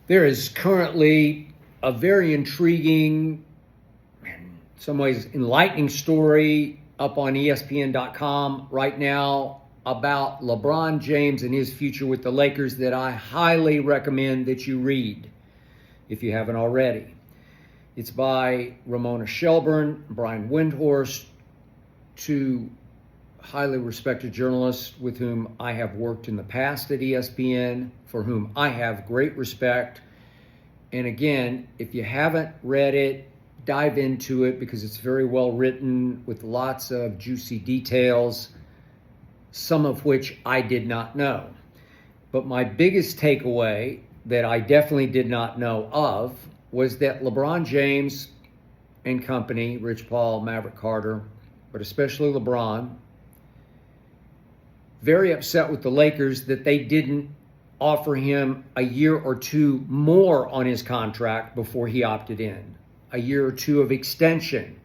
There is currently a very intriguing, in some ways enlightening story up on ESPN.com right now about LeBron James and his future with the Lakers that I highly recommend that you read if you haven't already. It's by Ramona Shelburne, Brian Windhorst, two highly respected journalists with whom I have worked in the past at ESPN, for whom I have great respect. And again, if you haven't read it, dive into it because it's very well written with lots of juicy details, some of which I did not know. But my biggest takeaway that I definitely did not know of was that LeBron James and company, Rich Paul, Maverick Carter, but especially LeBron, very upset with the Lakers that they didn't offer him a year or two more on his contract before he opted in, a year or two of extension.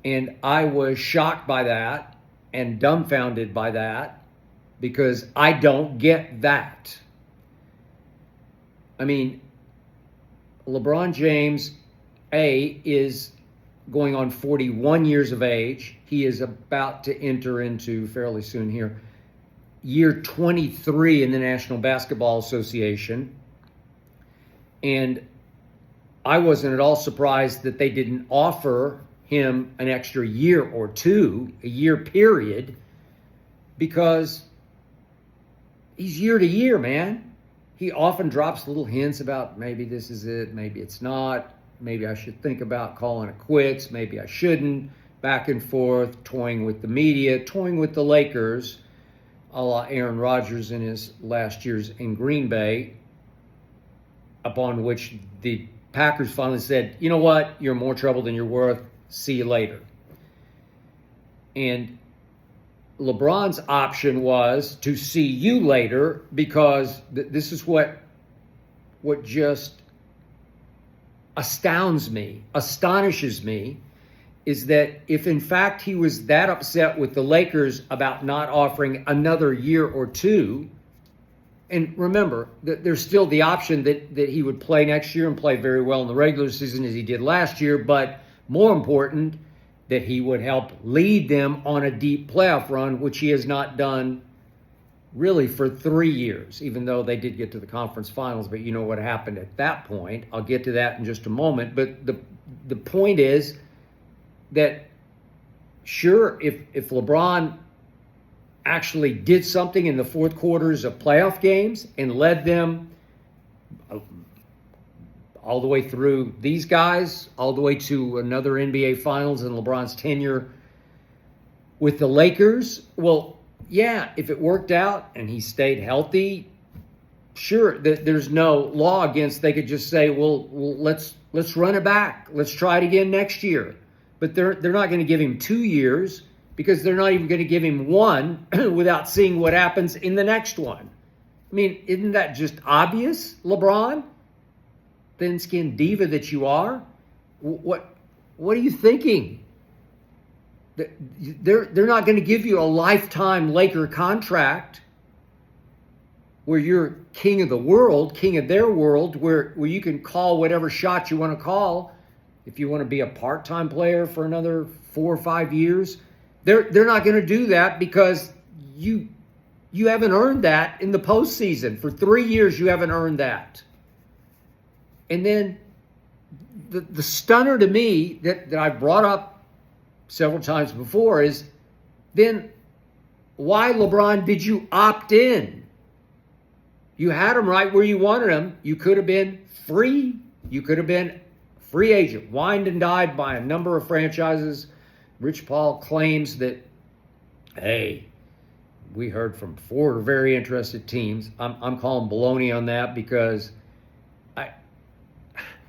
And I was shocked by that and dumbfounded by that because I don't get that. I mean, LeBron James, is going on 41 years of age. He is about to enter into, fairly soon here, year 23 in the National Basketball Association. And I wasn't at all surprised that they didn't offer him an extra year or two, a year period, because he's year to year, man. He often drops little hints about maybe this is it, maybe it's not. Maybe I should think about calling it quits. Maybe I shouldn't. Back and forth, toying with the media, toying with the Lakers, a la Aaron Rodgers in his last years in Green Bay, upon which the Packers finally said, you know what, you're more trouble than you're worth. See you later. And LeBron's option was to see you later because this is what just astonishes me, is that if in fact he was that upset with the Lakers about not offering another year or two, and remember that there's still the option that he would play next year and play very well in the regular season as he did last year, but more important, that he would help lead them on a deep playoff run, which he has not done really for 3 years, even though they did get to the conference finals. But you know what happened at that point. I'll get to that in just a moment. But the point is that, sure, if LeBron actually did something in the fourth quarters of playoff games and led them all the way through these guys, all the way to another NBA Finals in LeBron's tenure with the Lakers, well, yeah, if it worked out and he stayed healthy, sure, there's no law against, they could just say, well let's run it back. Let's try it again next year. But they're not going to give him 2 years because they're not even going to give him one without seeing what happens in the next one. I mean, isn't that just obvious, LeBron? Thin-skinned diva that you are? What are you thinking? They're not going to give you a lifetime Laker contract where you're king of the world, king of their world, where you can call whatever shot you want to call. If you want to be a part-time player for another 4 or 5 years, they're not going to do that because you haven't earned that in the postseason. For 3 years, you haven't earned that. And then the stunner to me that I brought up several times before is, then why, LeBron, did you opt in? You had him right where you wanted him. You could have been free. You could have been free agent, wined and dined by a number of franchises. Rich Paul claims that, hey, we heard from 4 very interested teams. I'm calling baloney on that because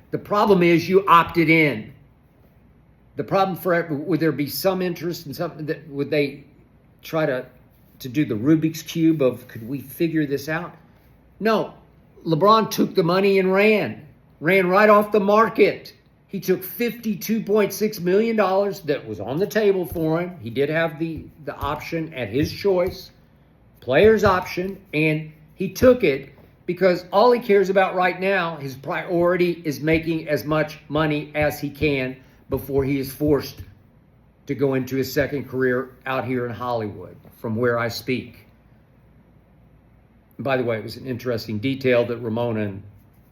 the problem is you opted in. The problem would there be some interest in something that would they try to do the Rubik's Cube of could we figure this out? No, LeBron took the money and ran right off the market. He took $52.6 million that was on the table for him. He did have the option at his choice, player's option, and he took it because all he cares about right now, his priority is making as much money as he can before he is forced to go into his second career out here in Hollywood, from where I speak. And by the way, it was an interesting detail that Ramona and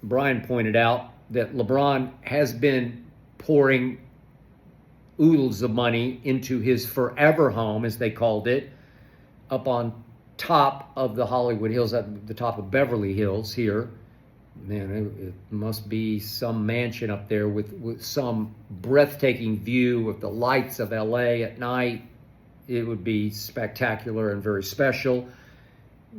Brian pointed out, that LeBron has been pouring oodles of money into his forever home, as they called it, up on top of the Hollywood Hills, at the top of Beverly Hills here. Man, it must be some mansion up there with some breathtaking view of the lights of LA at night. It would be spectacular and very special.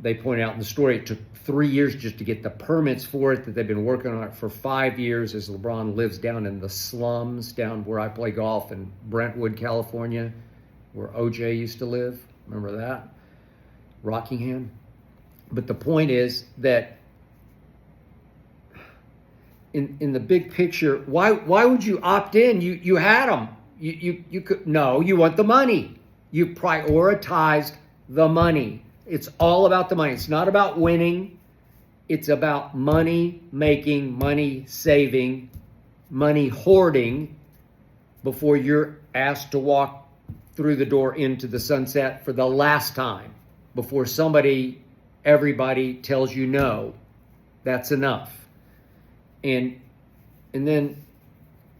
They point out in the story it took 3 years just to get the permits for it, that they've been working on it for 5 years, as LeBron lives down in the slums, down where I play golf in Brentwood, California, where OJ used to live. Remember that? Rockingham. But the point is that in the big picture, why would you opt in? You had them. You could, no, you want the money. You prioritized the money. It's all about the money. It's not about winning. It's about money making, money saving, money hoarding before you're asked to walk through the door into the sunset for the last time, before everybody tells you no, that's enough. And then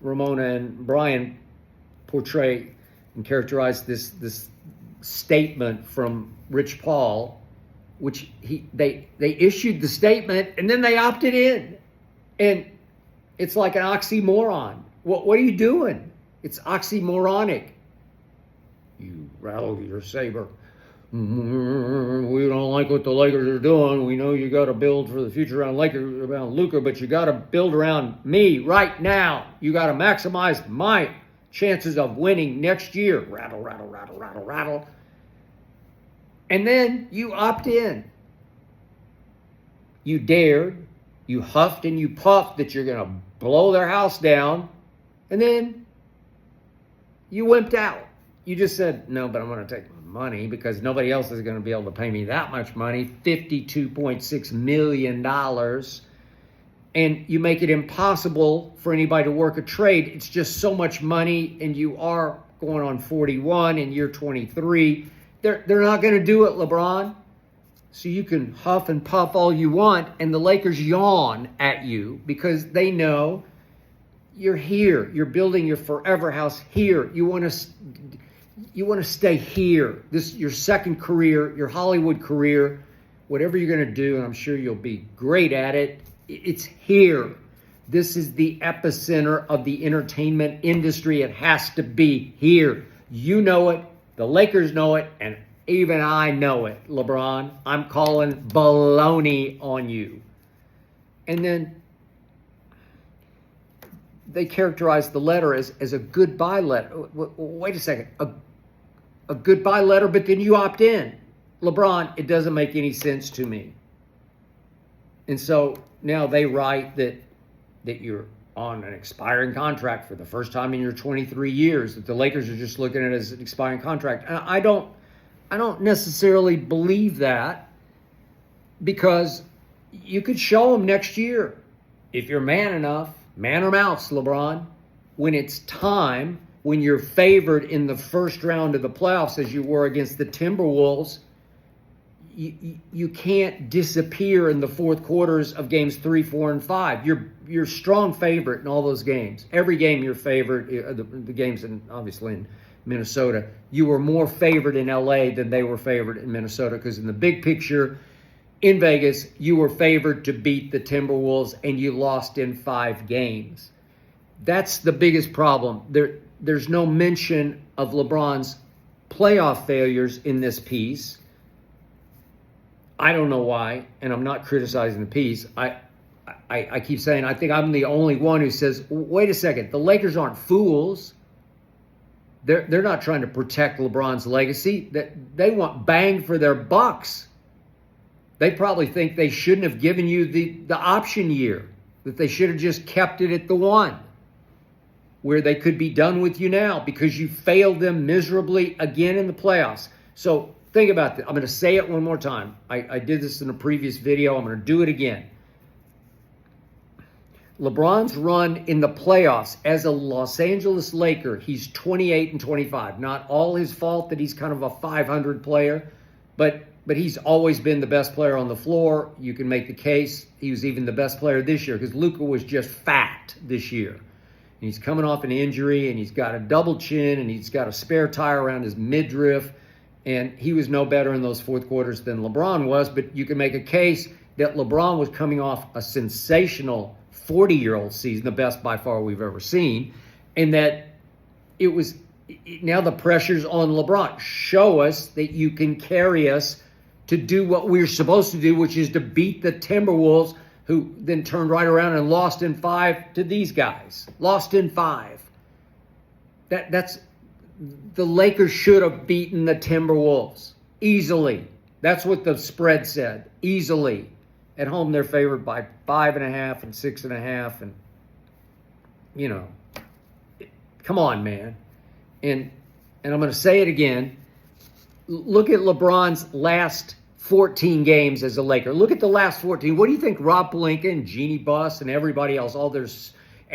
Ramona and Brian portray and characterize this statement from Rich Paul, which they issued the statement and then they opted in, and it's like an oxymoron. What are you doing? It's oxymoronic. You rattle your saber. We don't like what the Lakers are doing. We know you got to build for the future around Luka, but you got to build around me right now. You got to maximize my chances of winning next year. Rattle, rattle, rattle, rattle, rattle. And then you opt in. You dared, you huffed and you puffed that you're going to blow their house down, and then you wimped out. You just said, no, but I'm going to take my money because nobody else is going to be able to pay me that much money, $52.6 million. And you make it impossible for anybody to work a trade. It's just so much money, and you are going on 41 and you're 23. They're not going to do it, LeBron. So you can huff and puff all you want, and the Lakers yawn at you because they know you're here. You're building your forever house here. You want to stay here. This your second career, your Hollywood career, whatever you're going to do, and I'm sure you'll be great at it. It's here. This is the epicenter of the entertainment industry. It has to be here. You know it. The Lakers know it, and even I know it, LeBron. I'm calling baloney on you. And then they characterize the letter as a goodbye letter. Wait a second. A goodbye letter, but then you opt in. LeBron, it doesn't make any sense to me. And so now they write that you're on an expiring contract for the first time in your 23 years, that the Lakers are just looking at it as an expiring contract. And I don't necessarily believe that, because you could show them next year, if you're man enough, man or mouse, LeBron, when it's time, when you're favored in the first round of the playoffs as you were against the Timberwolves, you can't disappear in the fourth quarters of games 3, 4, and 5. You're strong favorite in all those games. Every game you're favored. The games obviously in Minnesota, you were more favored in LA than they were favored in Minnesota, because in the big picture, in Vegas, you were favored to beat the Timberwolves and you lost in 5 games. That's the biggest problem. There's no mention of LeBron's playoff failures in this piece. I don't know why, and I'm not criticizing the piece. I keep saying I think I'm the only one who says, wait a second, the Lakers aren't fools. They're not trying to protect LeBron's legacy. They want bang for their bucks. They probably think they shouldn't have given you the option year, that they should have just kept it at the 1, where they could be done with you now because you failed them miserably again in the playoffs. So Think about this. I'm going to say it one more time. I did this in a previous video. I'm going to do it again. LeBron's run in the playoffs as a Los Angeles Laker, he's 28-25. Not all his fault that he's kind of a 500 player, but he's always been the best player on the floor. You can make the case he was even the best player this year because Luka was just fat this year. And he's coming off an injury, and he's got a double chin, and he's got a spare tire around his midriff, and he was no better in those fourth quarters than LeBron was. But you can make a case that LeBron was coming off a sensational 40-year-old season, the best by far we've ever seen, and that it was now the pressure's on LeBron. Show us that you can carry us to do what we're supposed to do, which is to beat the Timberwolves, who then turned right around and lost in 5 to these guys. Lost in 5. That's the Lakers should have beaten the Timberwolves easily. That's what the spread said. Easily. At home, they're favored by 5.5 and 6.5, and come on, man. And I'm going to say it again. Look at LeBron's last 14 games as a Laker. Look at the last 14. What do you think Rob Pelinka and Jeannie Buss and everybody else, all their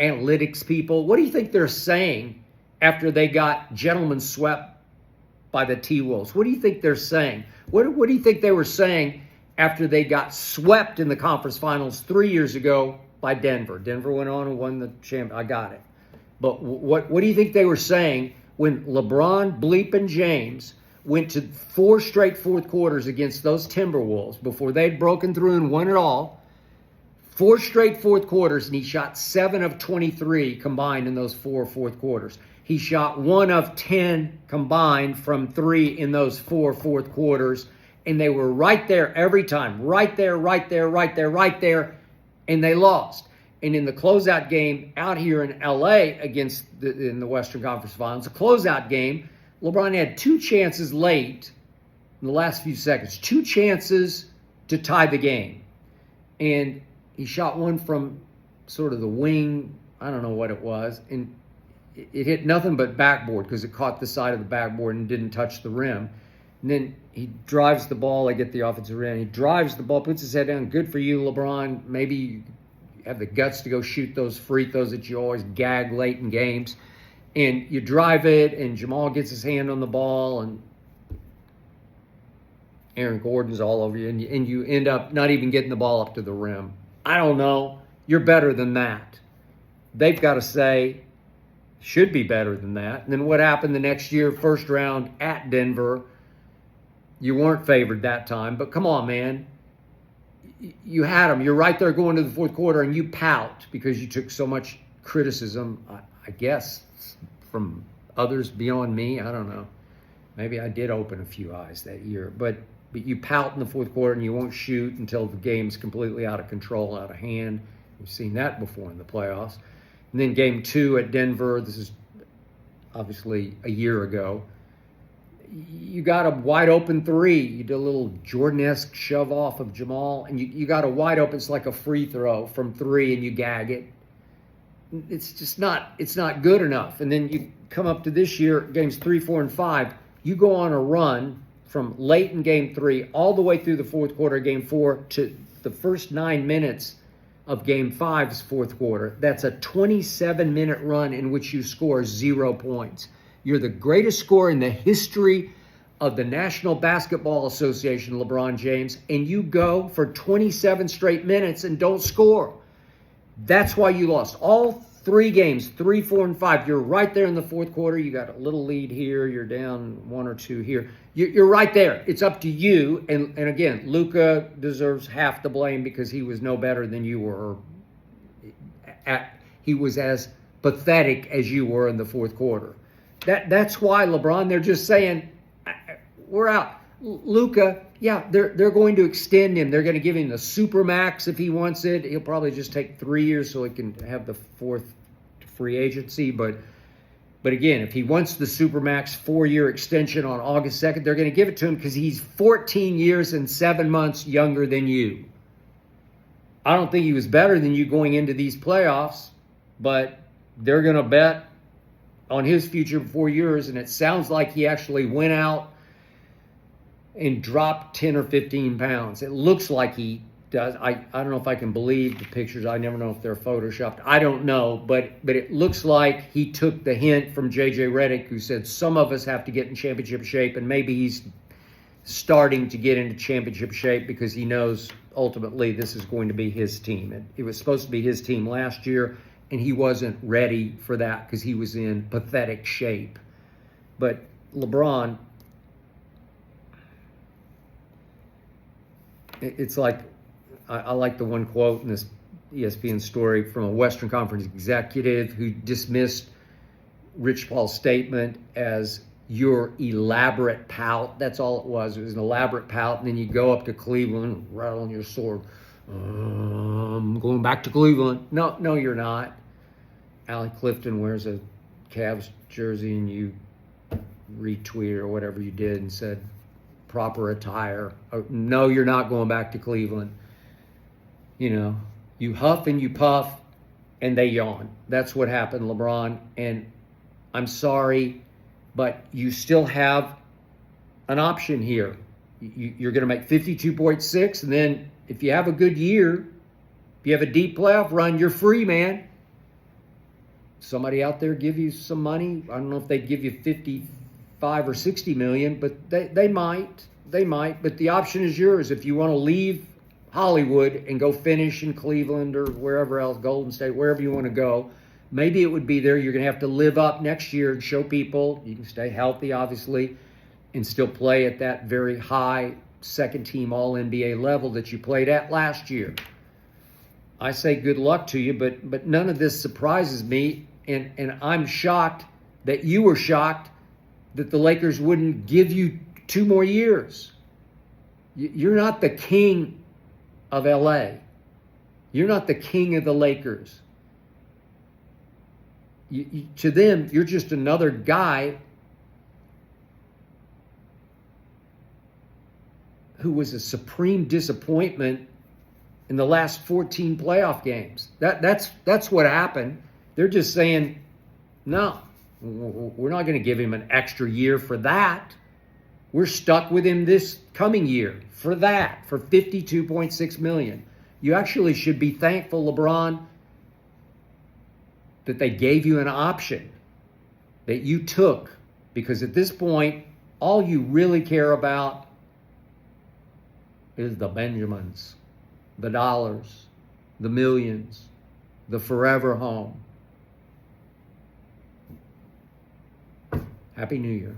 analytics people, what do you think they're saying after they got gentlemen swept by the T-Wolves? What do you think they're saying? What do you think they were saying after they got swept in the conference finals 3 years ago by Denver? Denver went on and won the championship. I got it. But what do you think they were saying when LeBron, Bleep, and James went to 4 straight fourth quarters against those Timberwolves before they'd broken through and won it all? 4 straight fourth quarters, and he shot 7 of 23 combined in those 4 fourth quarters. He shot 1 of 10 combined from 3 in those 4 fourth quarters. And they were right there every time. Right there, and they lost. And in the closeout game out here in L.A. in the Western Conference Finals, the closeout game, LeBron had 2 chances late in the last few seconds. 2 chances to tie the game. And he shot one from sort of the wing, I don't know what it was, and it hit nothing but backboard because it caught the side of the backboard and didn't touch the rim. And then he drives the ball. I get the offensive end. He drives the ball, puts his head down. Good for you, LeBron. Maybe you have the guts to go shoot those free throws that you always gag late in games. And you drive it, and Jamal gets his hand on the ball, and Aaron Gordon's all over you, and you end up not even getting the ball up to the rim. I don't know. You're better than that. They've got to say, should be better than that. And then what happened the next year, first round at Denver? You weren't favored that time, but come on, man. You had them. You're right there going to the fourth quarter, and you pout because you took so much criticism, I guess, from others beyond me. I don't know. Maybe I did open a few eyes that year, but you pout in the fourth quarter, and you won't shoot until the game's completely out of control, out of hand. We've seen that before in the playoffs. And then game 2 at Denver, this is obviously a year ago. You got a wide open 3. You did a little Jordan-esque shove off of Jamal, and you got a wide open, it's like a free throw from 3, and you gag it. It's just not good enough. And then you come up to this year, games 3, 4, and 5. You go on a run from late in game 3 all the way through the fourth quarter of game 4 to the first 9 minutes of game 5's fourth quarter. That's a 27-minute run in which you score 0 points. You're the greatest scorer in the history of the National Basketball Association, LeBron James, and you go for 27 straight minutes and don't score. That's why you lost. All 3 games, 3, 4, and 5, you're right there in the fourth quarter. You got a little lead here. You're down 1 or 2 here. You're right there. It's up to you. And again, Luka deserves half the blame because he was no better than you were. He was as pathetic as you were in the fourth quarter. That's why, LeBron, they're just saying, we're out. Luka, yeah, they're going to extend him. They're going to give him the supermax if he wants it. He'll probably just take 3 years so he can have the 4th free agency. But again, if he wants the supermax 4-year extension on August 2nd, they're going to give it to him because he's 14 years and 7 months younger than you. I don't think he was better than you going into these playoffs, but they're going to bet on his future for 4 years, and it sounds like he actually went out and drop 10 or 15 pounds. It looks like he does. I don't know if I can believe the pictures. I never know if they're photoshopped. I don't know, but it looks like he took the hint from J.J. Redick, who said some of us have to get in championship shape, and maybe he's starting to get into championship shape because he knows ultimately this is going to be his team. It was supposed to be his team last year, and he wasn't ready for that because he was in pathetic shape. But LeBron, it's like, I like the one quote in this ESPN story from a Western Conference executive who dismissed Rich Paul's statement as your elaborate pout. That's all it was. It was an elaborate pout. And then you go up to Cleveland, rattle on your sword. I'm going back to Cleveland. No, you're not. Allie Clifton wears a Cavs jersey and you retweeted or whatever you did and said proper attire. No, you're not going back to Cleveland. You know, you huff and you puff and they yawn. That's what happened, LeBron. And I'm sorry, but you still have an option here. You're going to make 52.6, and then if you have a good year, if you have a deep playoff run, you're free, man. Somebody out there give you some money. I don't know if they'd give you 55 or 60 million, but they might. They might. But the option is yours. If you want to leave Hollywood and go finish in Cleveland or wherever else, Golden State, wherever you want to go, maybe it would be there. You're going to have to live up next year and show people you can stay healthy, obviously, and still play at that very high second-team All-NBA level that you played at last year. I say good luck to you, but none of this surprises me, and I'm shocked that you were shocked that the Lakers wouldn't give you 2 more years. You're not the king of L.A. You're not the king of the Lakers. To them, you're just another guy who was a supreme disappointment in the last 14 playoff games. That's what happened. They're just saying, no, we're not going to give him an extra year for that. We're stuck with him this coming year for that, for $52.6 million. You actually should be thankful, LeBron, that they gave you an option that you took, because at this point, all you really care about is the Benjamins, the dollars, the millions, the forever home. Happy New Year.